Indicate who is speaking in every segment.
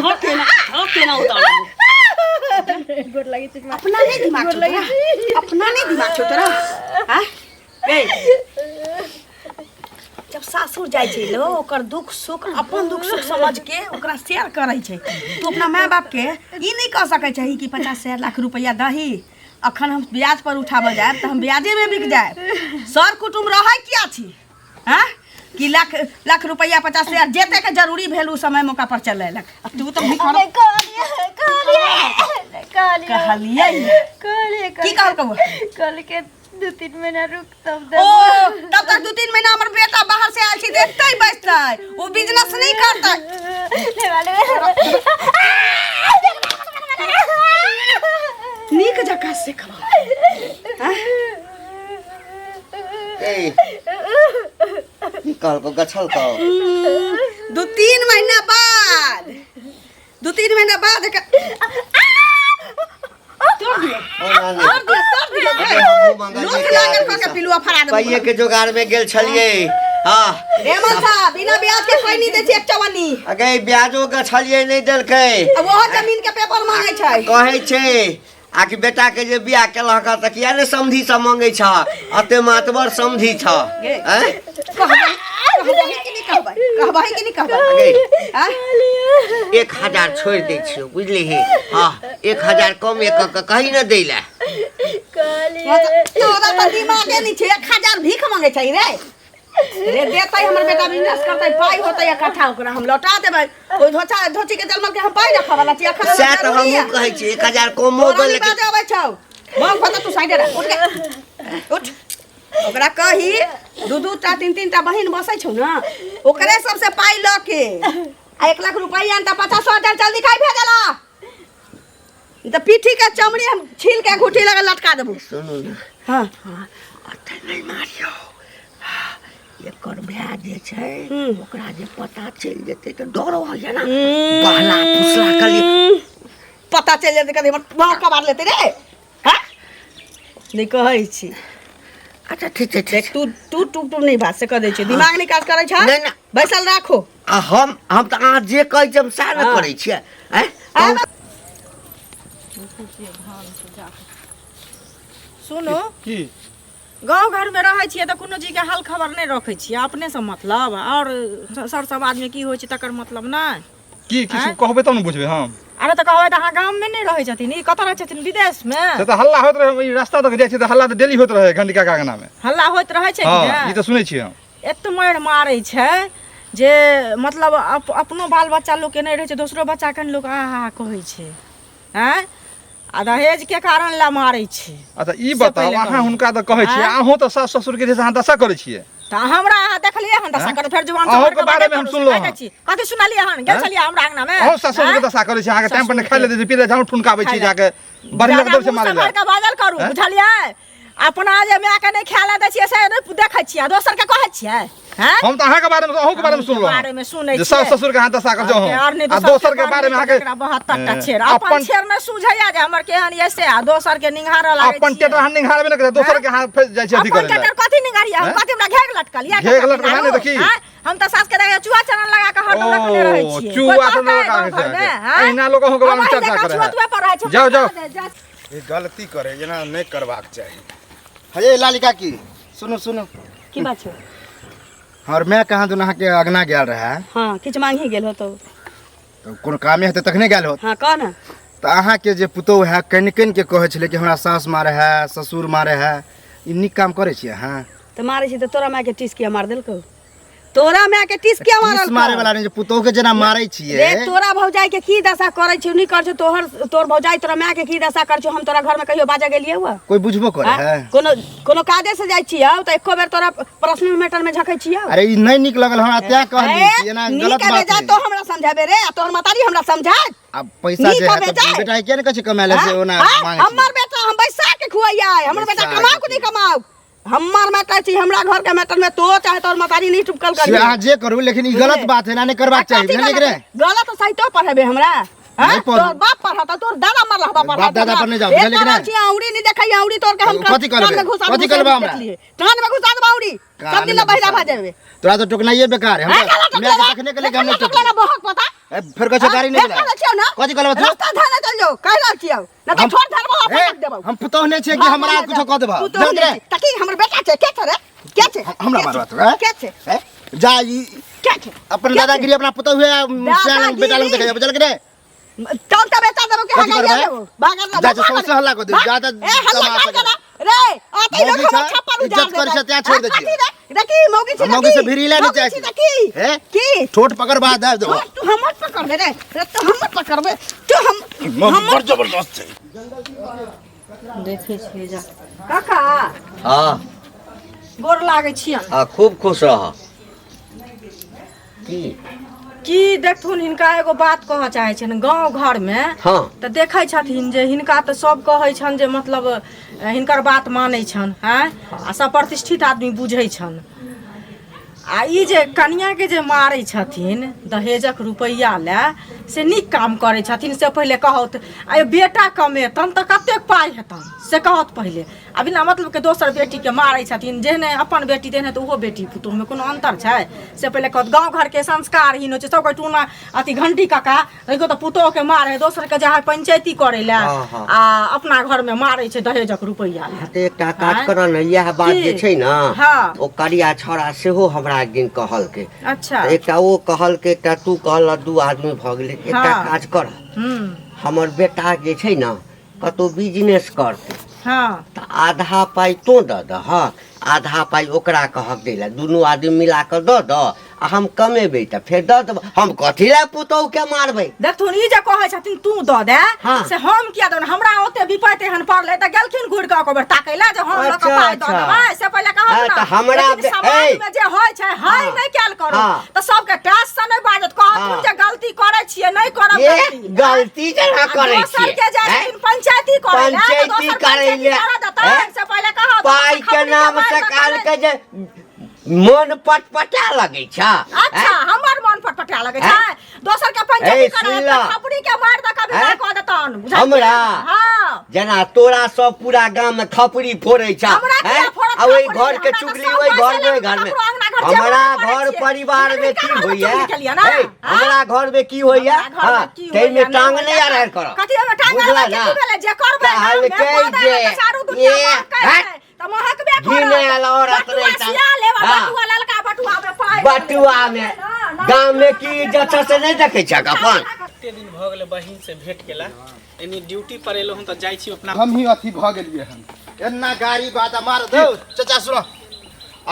Speaker 1: ना उतार
Speaker 2: गोड़ लगी तुझ
Speaker 1: अपना नहीं दिमाग छोटा अपना नहीं दिमाग छोटा हां ए जब सासुर जाय छै लो ओकर दुख सुख अपन दुख सुख समझ के ओकरा शेयर करै छै तू अपना माय बाप के ई नहीं कह सकै छै कि 50 लाख रुपया दही अखन हम ब्याज पर उठाबऽ जाए त हम ब्याजे में बिक जाए सर कुटुम रहै किया छी हां कि लाख रुपया 50,000 जेते के जरूरी भेल उ समय मौका पर चलेलक अब तू तो कहलिए की कहल
Speaker 2: के 2-3 महीना रुक तब
Speaker 1: तब तक 2-3 महीना हमर बेटा बाहर से आयल छी देखतै बैठतै वो बिजनेस नहीं करतै नीक जगह से खवा
Speaker 3: कल को गछल का
Speaker 1: 2-3 महीना बाद
Speaker 3: कहिए के जोगाड़ में गेल छलिए हां
Speaker 1: रेमन साहब बिना ब्याज के कोई नहीं दे छै 154
Speaker 3: अगे ब्याजो के छलिए नहीं देलकै
Speaker 1: अब वो जमीन के पेपर मांगे छै
Speaker 3: कहै छै आकि बेटा के जे बियाह केलक त किया ने समधी सब मांगे छ अते मातबर समधी छ हैं
Speaker 1: कहबै कि नहीं कहबै
Speaker 3: 1000 छोड़ दे छियो बुझली हे हां 1000 कम एक कहीं न दैला
Speaker 1: तोरा त दिमागे नहीं छै 1000 भीख मांगे छै रे देतै हमर बेटा बिजनेस करतै पाई होतै इकट्ठा ओकरा हम लौटा देबै ओइ धोची के जलमल के हम पाई रखा वाला छी अखन
Speaker 3: से त हमहु कहै छी 1000 कमो दे लेकिन
Speaker 1: बाजे आबै छौ मांग पता तू साइड रे उठ ओकरा कही 2-2 3-3 बहिन बसै छौ ना ओकरे सबसे पाई ल के आ 1 लाख रुपया त 50,000 जल्दी खाई भेजला त पीठी के चमड़ी हम छील के घुटी लगा लटका देबो
Speaker 3: सुनू ना
Speaker 1: हां
Speaker 3: अते नहीं मारियो एकर भै जे छै ओकरा जे पता चल जेतै त डरो हो जाना बहला फुसला कली
Speaker 1: पता चल जेतै कदे मां कबार लेते रे हां नहीं कहै छी
Speaker 3: अच्छा ठीक छै
Speaker 1: देख तू नहीं बात से कह दे छै दिमाग नहीं काज करै छ
Speaker 3: नहीं
Speaker 1: बैसल राखो
Speaker 3: हम त आ जे कहै छी हम सा न करै छियै हैं
Speaker 1: सुनो
Speaker 4: की
Speaker 1: गांव घर में रहै छियै त कोनो चीज के हाल खबर नहीं रखै छियै अपने से मतलब और सर समाज में की होय छै तकर मतलब नहीं
Speaker 4: की किछु कहबै तब न बुझबै हम
Speaker 1: अरे त कहबै त हां गांव में नहीं रहै छथिन ई कत रहै छथिन विदेश में
Speaker 4: से त हल्ला होत रहे ई रास्ता तक जाइ छै त हल्ला त डेली होत रहे घंटिका कागना में
Speaker 1: हल्ला होत रहै छै कि
Speaker 4: हां ई त सुनै छी हम
Speaker 1: एत मार मारै छै जे मतलब अपनो बाल बच्चा लोग के नहीं रहे छै दोसरो बच्चा के लोग आहा कहै छै हैं आ दहेज के कारण ला मारै छै
Speaker 4: अच्छा ई बताओ अहाँ हुनका त कहै छी अहाँ त सास ससुर के जैसे अहाँ दशा करै छियै
Speaker 1: त हमरा अहाँ देखलिए हन दशा कर फेर जुबान
Speaker 4: अहाँ के बारे में हम सुनलो हन
Speaker 1: कथि सुनलिए हन गेल छलिए हमरा अंगना में
Speaker 4: अहाँ सास ससुर के दशा करै छी अहाँ के टाइम पर खाइ ले दे पीले जाउन ठुनकाबै छी जाके बढ़िया के दौड़ से मारे
Speaker 1: जा का बादल करू बुझलिए अपना जे मैं के नहीं खाला दै छियै से देखै छियै दोसर के कहै छियै हैं
Speaker 4: हम त अहाँ के बारे में अहू के बारे में सुनलो
Speaker 1: बारे में सुनै छियै
Speaker 4: सास ससुर के अहाँ दशा कर जो आ दोसर के बारे में अहाँ के
Speaker 1: 72 टा छेर अपन छेर में सुझैया जे हमर केहन ऐसे आ दोसर के निंघारा लागै छै
Speaker 4: अपन टेटर हन निंघारबे न करे दोसर के हाथ फंस जाइ छै अथी करे
Speaker 1: अपन टेटर कथि निंघारिया हम कथि हमरा घेग लटकल या
Speaker 4: घेग लटकल है देखी
Speaker 1: हम त सास के देखे चुआ चरण लगा के हरदम रखने रहै छियै
Speaker 4: चुआ चरण लगा के एना लोग अहू के बारे में चर्चा करे जाओ जाओ
Speaker 5: ये गलती करे जेना नहीं करबाक चाहिए हे लालिका की सुनो सुनो
Speaker 1: की बात छै
Speaker 5: और मैं कहाँ दुना के अगना गेल रहा
Speaker 1: हां किछ मांगी गेल हो तो
Speaker 5: कोनो कामे हेते तखने गेल होत
Speaker 1: हां कह ना
Speaker 5: त अहाँ के जे पुतौ है कनि के कहै छले कि हमरा सास मारे है ससुर मारे है ई निक काम करे छियै हां
Speaker 1: त मारे छी त तोरा माय के टिस किया मार देलको तोरा माय के टिस किया मारल
Speaker 5: मारे वाला नहीं जे पुतौ के जना मारै छियै
Speaker 1: रे तोरा भौजाई के की दशा करै छी नहीं कर छ तोर भौजाई तोरा माय के की दशा कर छ हम तोरा घर में कहियो बाजा गेलिए हुआ
Speaker 5: कोई बुझबो करे है
Speaker 1: कोनो काजे से जाय छियै त एको बेर तोरा पर्सनल मैटर में झकै छियै
Speaker 5: अरे ई नहीं निक लगल हमरा त्या कहली कि एना गलत बात है
Speaker 1: तो हमरा समझाबे रे तोर मातारी हमरा समझा
Speaker 5: अब पैसा जे है बेटा के ने कछ कमाले से ओना मांगे
Speaker 1: हमर बेटा हम बैसा के खुआइया हमर बेटा कमाऊ कि नहीं कमाऊ हमार मैटर छी हमरा घर के मैटर में तो चाहे तोर मतारी नहीं टुकल कर
Speaker 5: से आज जे करू लेकिन ई गलत बात है ना नहीं करबाक चाहिए नहीं रे
Speaker 1: गलत सही तो पढ़ेबे हमरा हां तोर बाप पढ़ाता तोर दादा मरला हबा पढ़ाता
Speaker 5: दादा पर नहीं जाओ लेकिन
Speaker 1: औरी नहीं देखै औरी तोर के हम
Speaker 5: कथि करबे कथि करबे हमरा
Speaker 1: कान में घुसा दबा औरी सब दिन बहिरा भा जाबे
Speaker 5: तोरा तो टोकनाइए बेकार है। हम मैं देखने के लिए हम नहीं
Speaker 1: टोकना बहुत पता
Speaker 5: फिर कछ गाड़ी नहीं मिला कथि कहलौ तू
Speaker 1: रास्ता धाने चल जाओ कह रहल छियौ ना तो छोड़ धर बहुत पटक देबौ
Speaker 5: हम पुतौ नहीं छै कि हमरा कुछ कह देबा
Speaker 1: ताकि हमर बेटा छै के छै रे के छै
Speaker 5: हमरा मारवा तो
Speaker 1: के छै
Speaker 5: जा ई
Speaker 1: के छै
Speaker 5: अपन दादागिरी अपना पुतौ हुए सियान बेटा लंग देखे चल के
Speaker 1: चल त बेटा देबो के हगा देबो बागा
Speaker 5: जा सबसे हल्ला कर दे ज्यादा
Speaker 1: तमाशा रे आते लोग हमर छप्पा उजाड़
Speaker 5: इज्जत कर से त्या छोड़ दे
Speaker 1: देखी मौगी से
Speaker 5: भिरी ले नहीं चाहिए हैं
Speaker 1: की
Speaker 5: छोट पकड़ बात है दो
Speaker 1: तू हमर पकड़ दे रे तू हमर पकड़बे तू हम
Speaker 5: हमर जबरदस्त है
Speaker 1: देखे छिए जा काका
Speaker 6: हाँ
Speaker 1: गोर लागे छियन
Speaker 6: हाँ खूब खुश रह
Speaker 1: की देखथुन हिनका एगो बात कहऽ चाहे छन गांव घर में
Speaker 6: हाँ
Speaker 1: तऽ देखै छथिन जे हिनका तऽ सब कहै छन जे मतलब हिनकर बात मानै छन हैं आ सब प्रतिष्ठित आदमी बुझै छन आ ई जे कनिया के जे मारै छथिन दहेजक रुपैया ले से नीक काम करै छथिन से पहिले कहत आ बेटा कमेतन तऽ कतेक पाइ हेतन से कहत पहिले आ बिना मतलब के दोसर बेटी के मारै छथिन जेहने अपन बेटी तेहने तऽ ओहो बेटी पुतोह में कोनो अंतर छै से पहिले कहत गाँव घर के संस्कार ही होइ छै सब टूना अथी घंटी काका एगो तऽ पुतोह के मारे दोसर के जहाँ पंचायती करे ले आ अपना घर में मारै छै दहेजक रुपैया ले
Speaker 6: तऽ एकटा काज कर न इएह बात जे छै न
Speaker 1: हाँ
Speaker 6: ओ करिया छौड़ा सेहो हमरा एक दिन कहलकै
Speaker 1: अच्छा
Speaker 6: तऽ एकटा ओ कहलकै एकटा तू कहल दू आदमी भऽ गेलै एकटा काज कर हमर बेटा जे छै न कतौ बिजनेस करतै
Speaker 1: हाँ
Speaker 6: तऽ आधा पाइ तो दऽ दह आधा पाइ ओकरा कहक दै लए दुनू आदमी मिला कऽ दऽ दह आ हम कमेबै तऽ फेर दऽ देबै हम कथी लए पुतौह के मारबै
Speaker 1: देखथुन ई जे कहै छथिन तू दऽ दे
Speaker 6: हाँ।
Speaker 1: से हम किया दऽ हमरा ओते विपत्ति एहन पड़लै तऽ गेलखिन घुरि कऽ एकबर ताकै लए जे हम लोक
Speaker 6: अच्छा,
Speaker 1: पाइ दऽ
Speaker 6: अच्छा।
Speaker 1: देबै से पहिले कहब
Speaker 6: हाँ,
Speaker 1: ना
Speaker 6: तऽ हमरा
Speaker 1: लेकिन समाज में जे होइ छै हाय
Speaker 6: हाँ।
Speaker 1: नहि कैल करू
Speaker 6: हाँ।
Speaker 1: तऽ सबके टास से नहि बाजत कहथुन
Speaker 6: हाँ।
Speaker 1: जे गलती करै छियै नहि करब
Speaker 6: ये
Speaker 1: गलती
Speaker 6: गलती जेना करै
Speaker 1: दोसर के
Speaker 6: छियै
Speaker 1: जाथिन पंचायती करे ले तऽ
Speaker 6: पंचायती
Speaker 1: दोसर
Speaker 6: करै
Speaker 1: पंचायती
Speaker 6: ले
Speaker 1: करा देतै से पहिले कहब
Speaker 6: पाइ के नाम से काल के जे मन पटपटा लगै छ
Speaker 1: अच्छा हमर मन फटफटा लगै छै दोसर के पंचायती
Speaker 6: ए,
Speaker 1: करे
Speaker 6: सुन
Speaker 1: ले
Speaker 6: ल।
Speaker 1: खपड़ी के मार द कभी
Speaker 6: हैं?
Speaker 1: ना कह देतन बुझलियै?
Speaker 6: हमरा?
Speaker 1: हाँ
Speaker 6: जेना तोरा सब पूरा गांव में खपड़ी फोड़ै छ
Speaker 1: हमरा किया
Speaker 6: हैं?
Speaker 1: फोड़त
Speaker 6: आ ओइ
Speaker 1: खपड़ी?
Speaker 6: घर के
Speaker 1: हमरा तऽ
Speaker 6: चुगली
Speaker 1: सब
Speaker 6: ओइ घर
Speaker 1: पैसे
Speaker 6: में
Speaker 1: लगा
Speaker 6: घर में
Speaker 1: ककरो अंगना घर जेबो
Speaker 6: हमरा
Speaker 1: नहि करै
Speaker 6: घर
Speaker 1: छियै।
Speaker 6: परिवार में
Speaker 1: लेकिन
Speaker 6: की
Speaker 1: कहाँ
Speaker 6: होइया
Speaker 1: चोरी केलियै ना?
Speaker 6: हे, हमरा घर में की होइया
Speaker 1: हमरा घर में की
Speaker 6: तै में
Speaker 1: होइया,
Speaker 6: टांग
Speaker 1: नहि
Speaker 6: नहीं
Speaker 1: होइया।
Speaker 6: आर कर
Speaker 1: कथी में टांग
Speaker 6: बुझला
Speaker 1: आर
Speaker 6: ना?
Speaker 1: की भेलै जे करबै ना,
Speaker 6: कहल
Speaker 1: मे
Speaker 6: कै
Speaker 1: पौधा
Speaker 6: जे,
Speaker 1: में सारू दुनिया
Speaker 6: ये,
Speaker 1: महकै
Speaker 6: हैं?
Speaker 1: छै, तऽ महकबे करत।
Speaker 6: घी नहि आयल औरत
Speaker 1: बटुआ
Speaker 6: रहिता।
Speaker 1: सिया लेबा,
Speaker 6: हाँ।
Speaker 1: बटुआ ललका बटुआ में पाइ
Speaker 6: बटुआ में गांव में की इज्जत से नहीं देखे छ अपन
Speaker 7: एते दिन भऽ गेलै बहिन से भेंट केला एनी ड्यूटी पर एलहुँ तऽ जाइ छी अपना
Speaker 5: हम ही अथी भ गेलिए हम एना गाड़ी बाता मार दो चाचा सुनो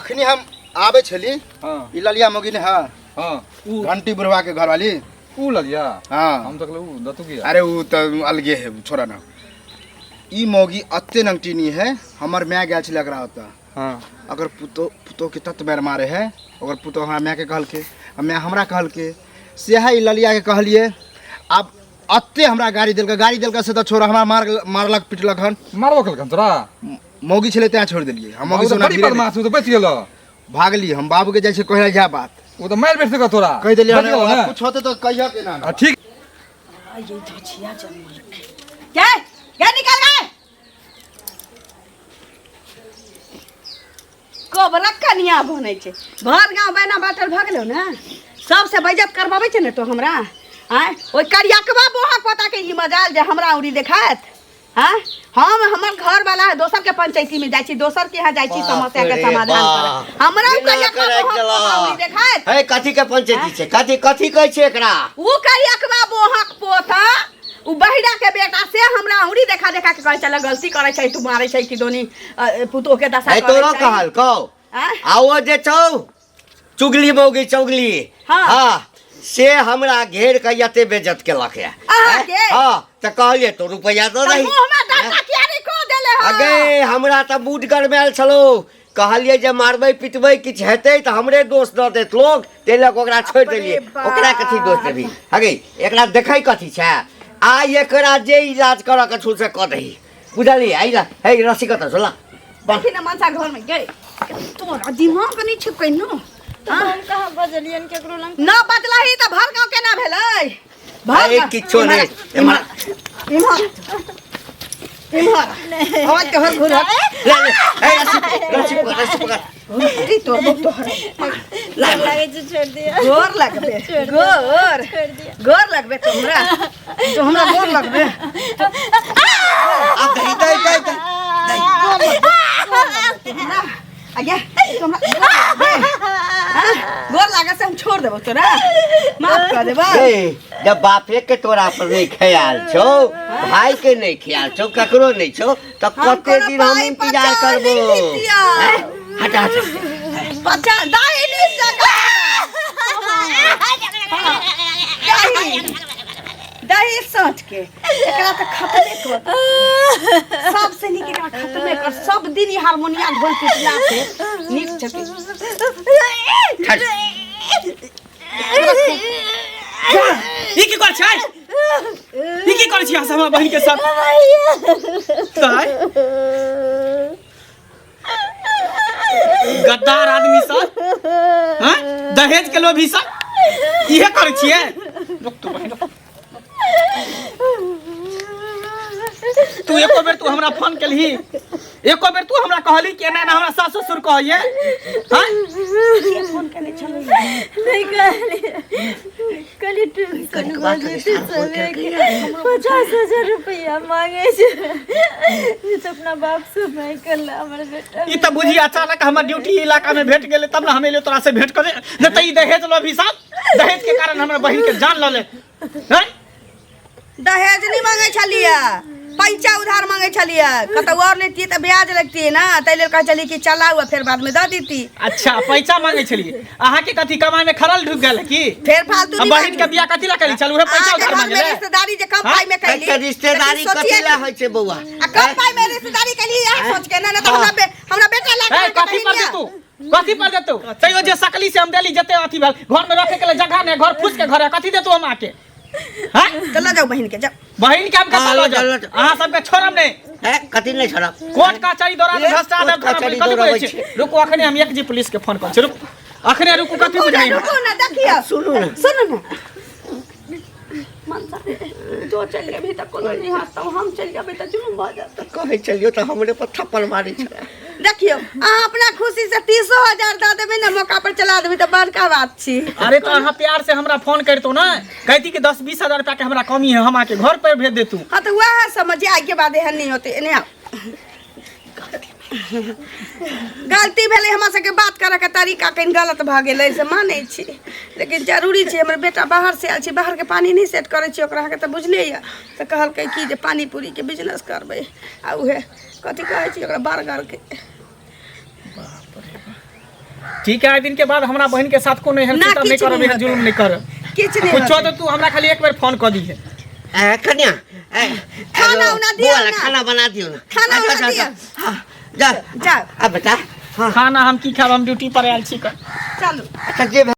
Speaker 5: अखनी हम आबे छली
Speaker 4: हाँ
Speaker 5: ई ललिया मोगी ने हां
Speaker 4: हाँ ऊ
Speaker 5: घंटी बुढ़वा के घर वाली
Speaker 4: ऊ लगिया
Speaker 5: हां
Speaker 4: हम तक ऊ दतु किया
Speaker 5: अरे वो तो अलगे है छोड़ा ना ई मोगी अत्ते नंगटीनी है हमर मैं गया छले एकरा होता
Speaker 4: हाँ
Speaker 5: अगर पुतो के तत बेर मारे है अगर पुतो हमरा मैं के कहल के मैं हमरा कहल के से है ई ललिया के कहलिए अब अत्ते हमरा गाड़ी देलक से तो छोरा हमरा मारलक पिटलक हन
Speaker 4: मारबो कल तोरा
Speaker 5: मौगी छले त्या छोड़ देलिए हम मौगी
Speaker 4: मौगी
Speaker 5: से
Speaker 4: बड़ी बदमाश ऊ तो बच गेलो
Speaker 5: भागली हम बाबू के जैसे कहला जा बात
Speaker 4: ऊ तो मार बैठ सका तोरा
Speaker 5: कह देलिए
Speaker 4: बच गेलो ना?
Speaker 5: कुछ होते तो कहिया के ना
Speaker 4: ठीक
Speaker 1: ये धोचिया जन्म क्या क्या निकल गए कोबरा कनिया बनै छै घर गांव बैना बाटल भ गेलो ने सबसे बेइज्जत करबाबै छै ने तो हमरा आय ओइ करियाकबा बोहा पता के ई मजाल जे हमरा उरी देखात हां हम हमर घर वाला है दोसर के पंचायती में जाई छी दोसर के यहां जाई छी समस्या के समाधान करे हमरा करियाकबा बोहा उरी देखात
Speaker 6: है कथी के पंचायती छै कथी कहै छै एकरा
Speaker 1: ऊ करियाकबा बोहा पोता उ बहिरा के बेटा से हमरा उरी देखा के कहै चल गलती करै छै तू मारै छै कि दोनी पुतो के दशा
Speaker 6: है
Speaker 1: करै
Speaker 6: तोरो
Speaker 1: छै
Speaker 6: कहल कहो
Speaker 1: आँ?
Speaker 6: आओ जे छौ चुगली मौगी चुगली
Speaker 1: हाँ।
Speaker 6: हाँ से हमरा घेर के यते बेइज्जत केलक है
Speaker 1: अहाँ के?
Speaker 6: हाँ त कहलिए तो रुपया दो
Speaker 1: त
Speaker 6: रही
Speaker 1: मुंह में डंडा किया रे को देले हो
Speaker 6: अगे हमरा त मूड गरमायल छलो कहलिए जे मारबै पिटबै किछ हेतै त हमरे दोष द देत लोग तेलक ओकरा छोड़ देलिए
Speaker 1: बाप।
Speaker 6: ओकरा कथी दोष देबी अगे एकरा देखै कथी छै आ एकरा जे इलाज करऽ के छु से क दही बुझलिए आइला हे रसी कत झोला
Speaker 1: बाकी न मनसा घर में गए तोरा दिमाग नहीं छै कइनो
Speaker 2: तो हम कहाँ बजलियन केकरो लंग
Speaker 1: न बदलाही त भर गांव केना भेलै
Speaker 6: अरे किछो नहीं
Speaker 1: इमहर इमहर आवाज के हर घुर
Speaker 6: ले ले ए रसी पकड़
Speaker 1: अरे तो
Speaker 2: लागे जो छोड़ दिया
Speaker 1: गोर लगबे गोर गोर लगबे तोमरा तो हमरा गोर लगबे
Speaker 6: अब दही दही दही
Speaker 1: आगे गोर लागे से हम छोड़ देबो तोरा माफ कर देबो
Speaker 6: जब बापे के तोरा पर नहीं ख्याल छो भाई के नहीं ख्याल छो ककरो नहीं छो तो कते दिन हम इंतजार करबो हटा हटा
Speaker 1: 50 दाई नहीं सका दही सोच के एकरा तो खत्मे कर सबसे नीक एकरा खत्मे कर सब दिन ई हारमोनिया घोल पिटला से नीक चके
Speaker 7: ई की कर छै ई की कर छी हमरा बहिन के साथ काय गद्दार आदमी सब हां दहेज के लोभी सब इहे कर छिए रुक तू बहिन तू एको बेर तू हमरा फोन केलही एको बेर तू हमरा कहली कि एना ना हमरा सास ससुर कहइए हां
Speaker 1: फोन करने चले
Speaker 2: नहीं कली ट्यूशन बोलते समय 50,000 रुपया मांगे छे तो अपना बाप से नहीं करला हमर बेटा
Speaker 7: ई त बुझी अचानक हमर ड्यूटी इलाका में भेट गेले तब ना हम एले तोरा से भेट करे न त ई दहेज लोभी साहब दहेज के कारण हमरा बहिन के जान ल ले हैं
Speaker 1: दहेज नहीं मांगे छलिया पैसा उधार मांगे छलिया कतौ और लेती त ब्याज लगती ना तैले कह चली कि चलाऊ फिर बाद में द देती
Speaker 7: अच्छा पैसा मांगे छलिए अहाँ के कथी कमाई में खरल ढुक गेल की
Speaker 1: फिर फालतू
Speaker 7: अब बहिन के बियाह कथी ला करी चलू रे पैसा उधार मांगे ले
Speaker 1: रिश्तेदारी जे कम पाई में कैली
Speaker 6: के रिश्तेदारी कथी ला होय छे बौआ
Speaker 1: आ कम पाई में रिश्तेदारी कैली यह सोच के ना तो हमरा बेटा ला
Speaker 7: ए कथी पर दे तू कथी पर दे तू तइयो जे सकली से हम देली जते अथी भेल घर में रखे के ले जगह ने घर फूस के घर कथी दे तू हम आके हां
Speaker 1: चल जाओ बहन के जाओ
Speaker 7: बहिन के हम कतल लो अहाँ सब के छोड़ब नहीं
Speaker 6: है कथी नहीं छोड़ब
Speaker 7: कोर्ट कचहरी दौरा भ्रष्टा आदम कथी बोलै छी रुको अखने हम एक जी पुलिस के फोन कर छी रुक अखने रुको कथी बुझाई
Speaker 1: रुको ना देखियो
Speaker 6: सुनू ना
Speaker 1: मनसा तो चल गए भी तक कोनो नहीं हाथ हम चल जाबे त जुलुम भ जात
Speaker 6: कहे चलियो तो हमरे पर थप्पड़ मारे छे
Speaker 1: देखियो आ अपना खुशी से 30,000 द देबे ना मौका पर चला देबे त बड़का बात छी
Speaker 7: अरे तो अहाँ प्यार से हमरा फोन करतो ना कहती कि 10-20 हजार रुपया के हमरा कमी है हम आके घर पर भेज दे तू
Speaker 1: हां तो वह समझ आई के बाद एहन नहीं होते एने गलती भेले हमरा सके बात करे के तरीका कहीं गलत भ गेलै से मानै छी लेकिन जरूरी छै हमर बेटा बाहर से आल छी बाहर के पानी नहीं सेट करे छी ओकरा के त बुझले या त कहल के कि जे पानी पूरी के बिजनेस करबै आ उहे कथि कहै छी ओकरा बर्गर के
Speaker 7: ठीक है दिन के बाद हमरा बहन के साथ कोनो एहन सिस्टम नहीं करब एहन जुल्म नहीं करब
Speaker 1: किछ नहीं
Speaker 7: कुछो तो तू हमरा खाली एक बार फोन कर दी है
Speaker 6: कन्या
Speaker 1: खाना उना दियो ना
Speaker 6: खाना बना दियो ना
Speaker 1: खाना उना दियो
Speaker 6: हां जा
Speaker 1: जा
Speaker 6: अब बता
Speaker 7: खाना हम की खाब हम ड्यूटी पर आयल छी कर
Speaker 1: चलो
Speaker 6: अच्छा जे